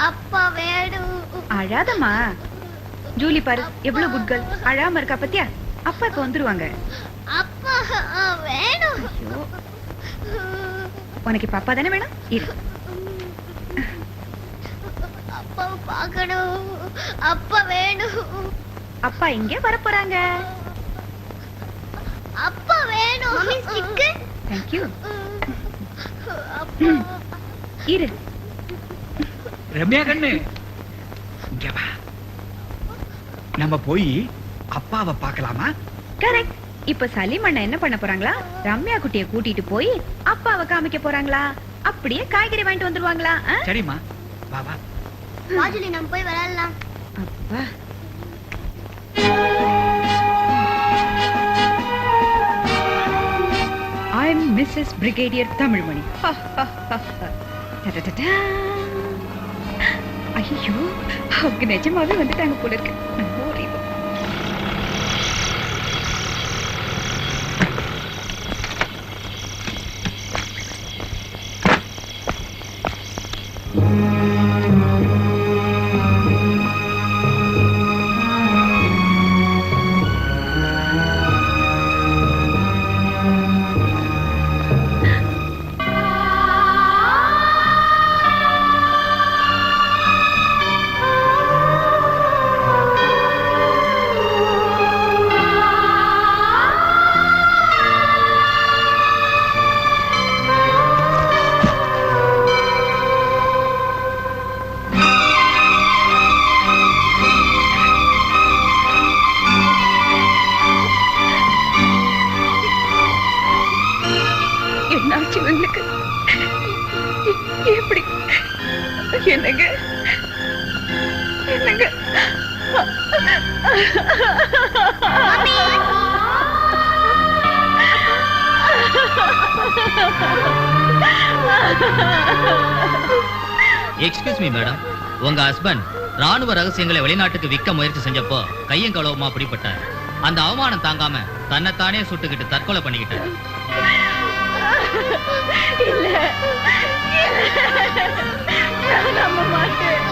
அப்பா வேணும். அழாதம்மா. ஜூலி பாரு எவ்வளவு குட் கேர்ள். அழாம இருக்கா பத்தியா? அப்பா இப்ப வந்துருவாங்க. அப்பா வேணும். உனக்கு இப்ப அப்பா தானே வேணும்? இரு. அப்பா பார்க்கணும். அப்பா வேணும். அப்பா இங்கே வர போறாங்க. அப்பா வேணும். Mummy stick. Thank you. அப்பா இரு. ரம்யா கண்ணு இங்க வா. நம்ம போய் அப்பாவை பார்க்கலாமா? கரெக்ட். இப்ப சலீம் அண்ணா என்ன பண்ண போறாங்களா? ரம்யா குட்டிய கூட்டிட்டு போய் அப்பாவை காமிக்க போறாங்களா? அப்படியே காய்கறி வாங்கிட்டு வந்துருவாங்களா? சரிம்மா வா வா. வாஜுலி நம்ம போய் விளையாடலாம். அப்பா I'm Mrs. Brigadier Tamilmani. ஐயோ அவங்க நிஜமாவே வந்துட்டாங்க போல இருக்கு. என்னாச்சு உங்களுக்கு? எப்படி? என்னங்க என்னங்க? எக்ஸ்கியூஸ் மீ மேடம், உங்க ஹஸ்பண்ட் ராணுவ ரகசியங்களை வெளிநாட்டுக்கு விற்க முயற்சி செஞ்சப்போ கையும் களவுமா பிடிபட்டார். அந்த அவமானம் தாங்காம தன்னைத்தானே சுட்டுக்கிட்டு தற்கொலை பண்ணிக்கிட்டார். இல்ல நான் நம்ப மாட்டேன்.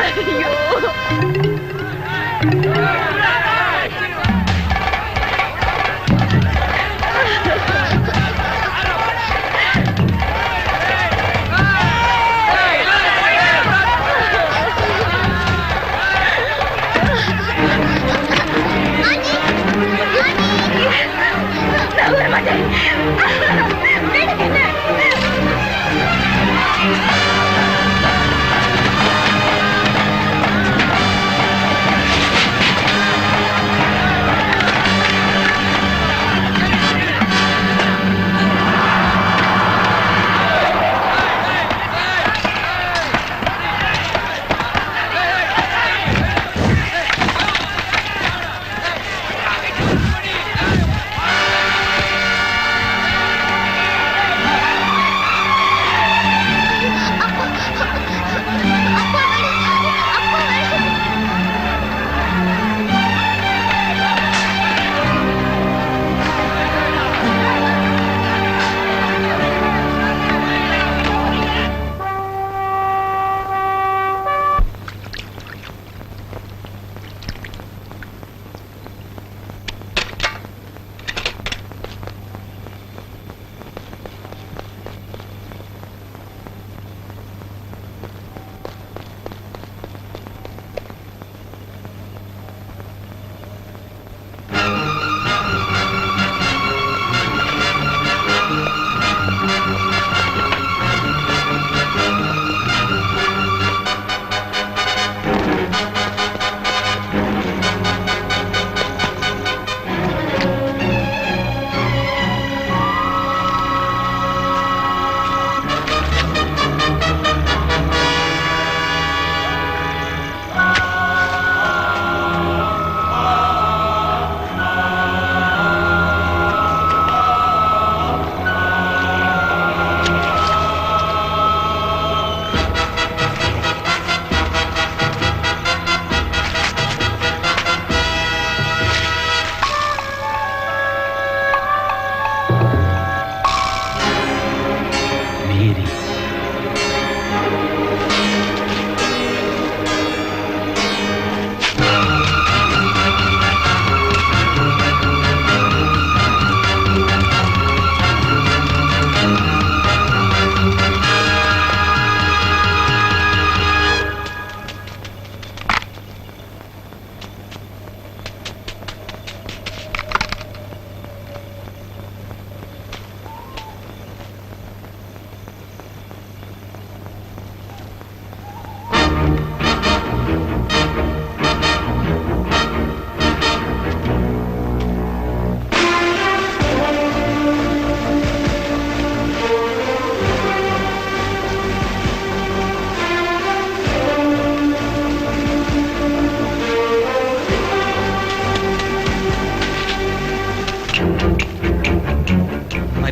ஐயோ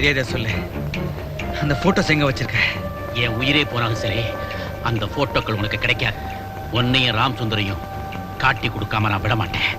மரியாதை சொல்லு. அந்த போட்டோஸ் எங்க வச்சிருக்க? என் உயிரே போனாலும் சரி அந்த போட்டோக்கள் உனக்கு கிடைக்காது. உன்னையும் ராம் சுந்தரையும் காட்டி கொடுக்காம நான் விட மாட்டேன்.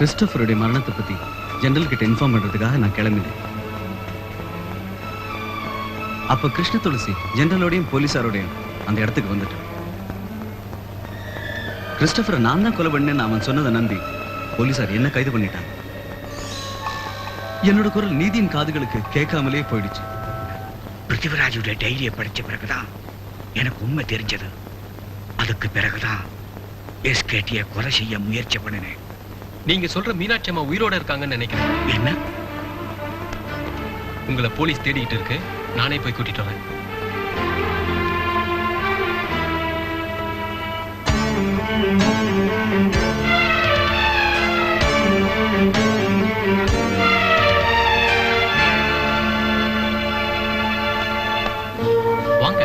கிறிஸ்டோபருடைய மரணத்தை பத்தி ஜெனரல் கிட்ட இன்ஃபார்ம் பண்றதுக்காக நான் கிளம்பினேன். அப்ப கிருஷ்ண துளசி ஜெனரலோடையும் போலீஸாரோடையும் அந்த இடத்துக்கு வந்துட்டான். கிறிஸ்டோபரை நான் தான் கொலை பண்ணேன்னு அவன் சொன்னதை நம்பி போலீஸார் என்ன கைது பண்ணிட்டாங்க. என்னோட குரல் நீதியின் காதுகளுக்கு கேட்காமலே போயிடுச்சு. பிருத்திவிராஜுடைய டைரியை படிச்ச பிறகுதான் எனக்கு உண்மை தெரிஞ்சது. அதுக்கு பிறகுதான் எஸ்கேடியை கொலை செய்ய முயற்சி பண்ணினேன். நீங்க சொல்ற மீனாட்சி அம்மா உயிரோட இருக்காங்கன்னு நினைக்கிறேன். என்ன? உங்களை போலீஸ் தேடிட்டு இருக்கு. நானே போய் கூட்டிட்டு வரேன். வாங்க.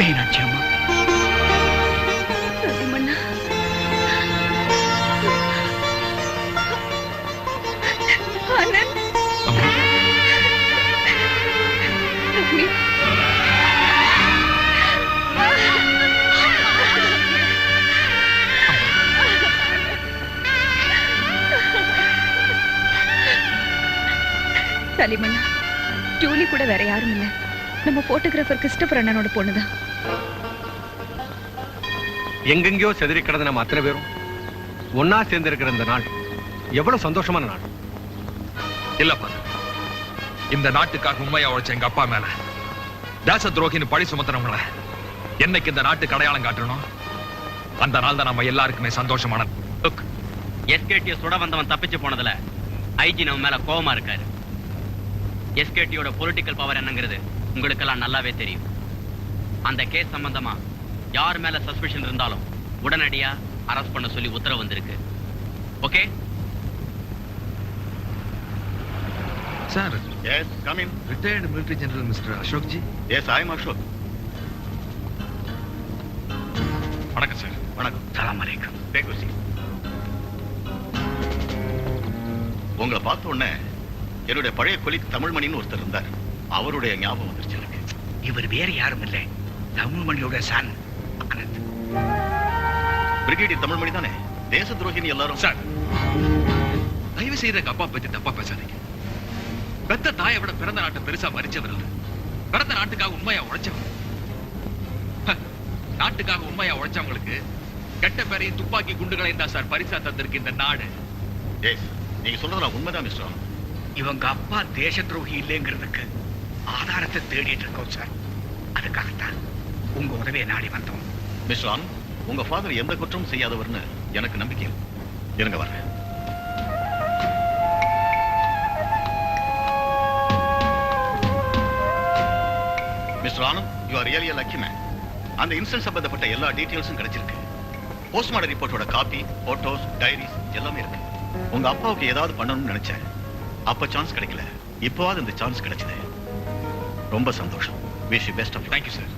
மீனாட்சி அம்மா, சத்தியமண்ணா, ஆனந்த், அம்மா, ரவி. சலிமண்ணா, ஜூலி கூட வேற யாரும் இல்ல. நம்ம போட்டோகிராஃபர் கிறிஸ்டோபர் அண்ணனோட பொண்ணுதான். எங்கெங்கயோ செதறி கிடந்த நம்ம அத்தனை பேரும் ஒன்னா சேர்ந்து இருக்கிற இந்த நாள் எவ்வளவு சந்தோஷமான நாள். இல்லப்பா, இந்த நாட்டுக்காக உண்மையா உழைச்ச எங்க அப்பா மேல தேச துரோகின்னு பழி சுமத்துறவங்கள என்னைக்கு இந்த நாட்டுக்கு அடையாளம் காட்டணும், அந்த நாள் தான் நம்ம எல்லாருக்குமே சந்தோஷமான. எஸ்கேடியை சுட வந்தவன் தப்பிச்சு போனதுல ஐஜி நம்ம மேல கோவமா இருக்காரு. எஸ்கேடியோட பொலிட்டிக்கல் பவர் என்னங்கிறது உங்களுக்கெல்லாம் நல்லாவே தெரியும். அந்த கேஸ் சம்பந்தமா யார் மேல சஸ்பெஷன் இருந்தாலும் உடனடியா அரெஸ்ட் பண்ண சொல்லி உத்தரவு வந்திருக்கு. Okay sir, Yes, come in. Retired military general mister Ashok G. Yes, I am Ashok. வணக்கம் சார். வணக்கம். சலாம் அலைக்கும். Take a seat. உங்களை பார்த்த உடனே என்னுடைய பழைய கொலிக் தமிழ்மணின்னு ஒருத்தர் இருந்தார். அவருடைய ஞாபகம் வந்துருச்சு எனக்கு. இவர் வேற யாரும் இல்லை, தமிழ்மணியோட சன் ஆனந்த். பிரிகேடியர் தமிழ்மணி தானே? தேச துரோகின்னு எல்லாரும். சார், தயவு செய்து எங்க அப்பா பத்தி தப்பா பேசாதீங்க. பெத்த தாயை விட பிறந்த நாட்டை பெருசா மதிச்சவர் இல்ல. பிறந்த நாட்டுக்காக உண்மையா உழைச்சவர். நாட்டுக்காக உண்மையா உழைச்சவங்களுக்கு கெட்ட பேரையும் துப்பாக்கி குண்டுகளையும் தான் சார் பரிசா தந்திருக்கு இந்த நாடு. எஸ், நீங்க சொல்றதுல உண்மைதான் மிஸ்டர் ஆனந்த். இவங்க அப்பா தேச துரோகி இல்லைங்கிறதுக்கு ஆதாரத்தை தேடிட்டு இருக்கோம் சார். அதுக்காகத்தான் உங்க உதவியை நாடி வந்தோம். மிஸ்டர் ஆனந்த், உங்க ஃபாதர் எந்த குற்றமும் செய்யாதவர்னு எனக்கு நம்பிக்கை இருக்கு. இருங்க வர்றேன். Mister Anand, you are really a lucky man. அந்த இன்சிடென்ட் சம்பந்தப்பட்ட எல்லா டீடைல்ஸும் கிடைச்சிருக்கு. போஸ்ட்மார்டம் ரிப்போர்ட்டோட காப்பி, போட்டோஸ், டைரிஸ் எல்லாமே இருக்கு. உங்க அப்பாவுக்கு ஏதாவது பண்ணணும்னு நினைச்சேன். அப்ப சான்ஸ் கிடைக்கல. இப்போவாது இந்த சான்ஸ் கிடைச்சது. ரொம்ப சந்தோஷம். Wish you best of. Thank you sir.